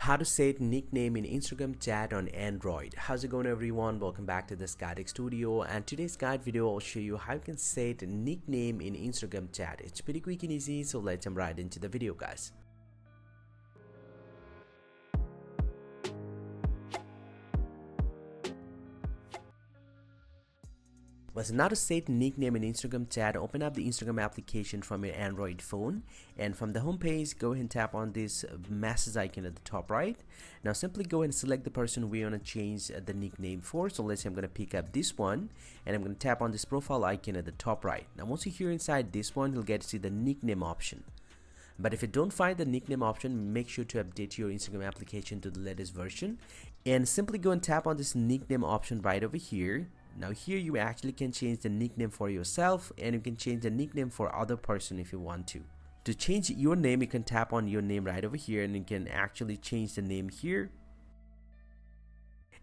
How to set nickname in Instagram chat on Android. How's it going, everyone? Welcome back to this Guide Studio, and today's guide video I'll show you how you can set nickname in Instagram chat. It's pretty quick and easy, so let's jump right into the video, guys. So now to set nickname in Instagram chat, open up the Instagram application from your Android phone, and from the home page go ahead and tap on this message icon at the top right. Now simply go ahead and select the person we want to change the nickname for. So let's say I'm going to pick up this one, and I'm going to tap on this profile icon at the top right. Now once you're here inside this one, you'll get to see the nickname option. But if you don't find the nickname option, make sure to update your Instagram application to the latest version, and simply go and tap on this nickname option right over here. Now here you actually can change the nickname for yourself, and you can change the nickname for other person if you want to. To change your name, you can tap on your name right over here, and you can actually change the name here.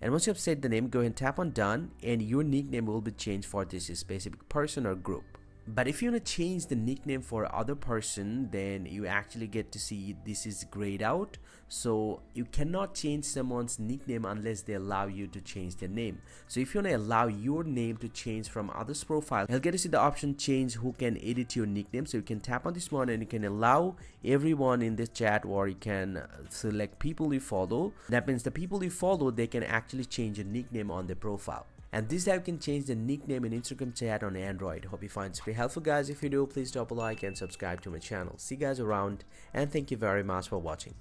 And once you have set the name, go ahead and tap on done, and your nickname will be changed for this specific person or group. But if you want to change the nickname for other person, then you actually get to see this is grayed out. So you cannot change someone's nickname unless they allow you to change their name. So if you want to allow your name to change from others' profile, you'll get to see the option change who can edit your nickname. So you can tap on this one, and you can allow everyone in this chat, or you can select people you follow. That means the people you follow, they can actually change your nickname on their profile. And this is how you can change the nickname in Instagram chat on Android. Hope you find this very helpful, guys. If you do, please drop a like and subscribe to my channel. See you guys around, and thank you very much for watching.